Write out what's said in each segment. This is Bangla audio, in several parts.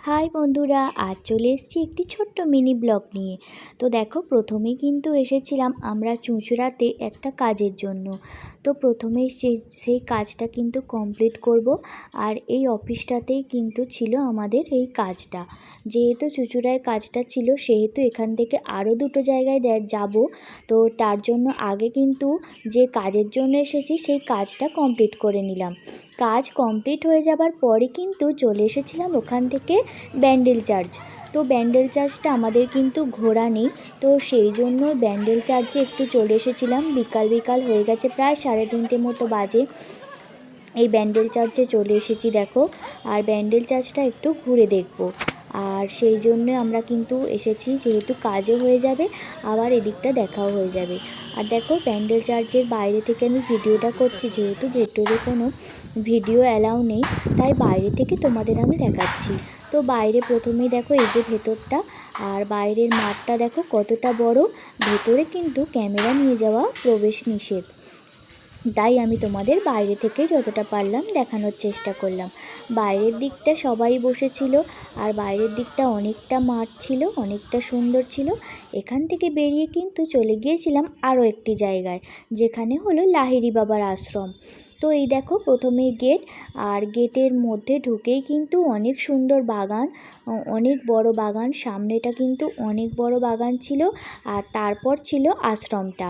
হাই বন্ধুরা, আজ চলে এসেছি একটি ছোট্ট মিনি ব্লগ নিয়ে। তো দেখো, প্রথমেই কিন্তু এসেছিলাম আমরা চুঁচুড়াতে একটা কাজের জন্য। তো প্রথমেই সেই কাজটা কিন্তু কমপ্লিট করব। আর এই অফিসটাতেই কিন্তু ছিল আমাদের এই কাজটা। যেহেতু চুঁচুড়ায় কাজটা ছিল, সেহেতু এখান থেকে আরও দুটো জায়গায় যাব। তো তার জন্য আগে কিন্তু যে কাজের জন্য এসেছি সেই কাজটা কমপ্লিট করে নিলাম। কাজ কমপ্লিট হয়ে যাবার পরে কিন্তু চলে এসেছিলাম ওখান থেকে ব্যান্ডেল চার্চ। তো ব্যান্ডেল চার্চটা আমাদের কিন্তু ঘোরা নেই, তো সেই জন্য ব্যান্ডেল চার্চে একটু চলে এসেছিলাম। বিকাল হয়ে গেছে, প্রায় 3:30 মতো বাজে। এই ব্যান্ডেল চার্চে চলে এসেছি দেখো, আর ব্যান্ডেল চার্চটা একটু ঘুরে দেখব। আর সেই জন্য আমরা কিন্তু এসেছি, যেহেতু কাজও হয়ে যাবে আবার এদিকটা দেখাও হয়ে যাবে। আর দেখো, ব্যান্ডেল চার্চের বাইরে থেকে আমি ভিডিওটা করছি, যেহেতু ভেতরে কোনো ভিডিও অ্যালাউ নেই, তাই বাইরে থেকে তোমাদের আমি দেখাচ্ছি। তো বাইরে প্রথমেই দেখো এই যে ভেতরটা, আর বাইরের মাঠটা দেখো কতটা বড়। ভেতরে কিন্তু ক্যামেরা নিয়ে যাওয়া প্রবেশ নিষেধ, তাই আমি তোমাদের বাইরে থেকে যতটা পারলাম দেখানোর চেষ্টা করলাম। বাইরের দিকটা সবাই বসেছিল, আর বাইরের দিকটা অনেকটা মাঠ ছিল, অনেকটা সুন্দর ছিল। এখান থেকে বেরিয়ে কিন্তু চলে গিয়েছিলাম আরও একটি জায়গায়, যেখানে হলো লাহিড়ী বাবার আশ্রম। তো এই দেখো, প্রথমে গেট, আর গেটের মধ্যে ঢুকেই কিন্তু অনেক সুন্দর বাগান, অনেক বড় বাগান। সামনেটা কিন্তু অনেক বড় বাগান ছিল, আর তারপর ছিল আশ্রমটা।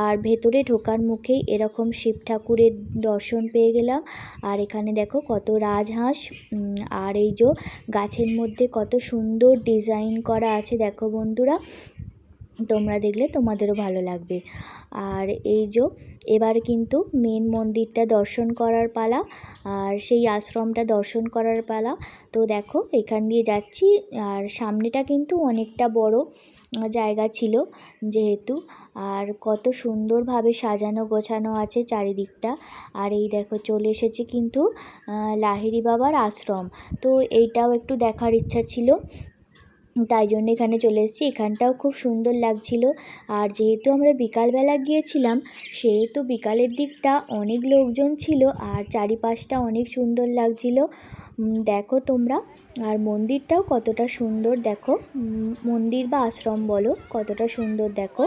আর ভেতরে ঢোকার মুখেই এরকম শিব ঠাকুরের দর্শন পেয়ে গেলাম। আর এখানে দেখো কত রাজহাঁস, আর এই যে গাছের মধ্যে কত সুন্দর ডিজাইন করা আছে দেখো বন্ধুরা, তোমরা দেখলে তোমাদেরও ভালো লাগবে। আর এই যে এবার কিন্তু মেন মন্দিরটা দর্শন করার পালা, আর সেই আশ্রমটা দর্শন করার পালা। তো দেখো, এখান দিয়ে যাচ্ছি, আর সামনেটা কিন্তু অনেকটা বড় জায়গা ছিল যেহেতু, আর কত সুন্দরভাবে সাজানো গোছানো আছে চারিদিকটা। আর এই দেখো, চলে এসেছি কিন্তু লাহিড়ী বাবার আশ্রম। তো এইটাও একটু দেখার ইচ্ছা ছিল, তাই জন্য এখানে চলে এসেছি। এখানটাও খুব সুন্দর লাগছিল। আর যেহেতু আমরা বিকালবেলা গিয়েছিলাম, সেহেতু বিকালের দিকটা অনেক লোকজন ছিল, আর চারিপাশটা অনেক সুন্দর লাগছিল। দেখো তোমরা, আর মন্দিরটাও কতটা সুন্দর দেখো, মন্দির বা আশ্রম বলো, কতটা সুন্দর দেখো।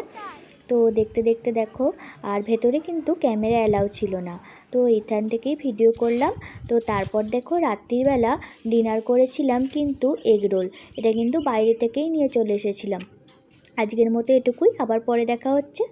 তো দেখতে দেখতে দেখো, আর ভেতরে কিন্তু ক্যামেরা অ্যালাউ ছিল না, তো এখান থেকেই ভিডিও করলাম। তো তারপর দেখো, রাত্রিবেলা ডিনার করেছিলাম কিন্তু এগরোল, এটা কিন্তু বাইরে থেকেই নিয়ে চলে এসেছিলাম। আজকের মতো এটুকুই, আবার পরে দেখা হচ্ছে।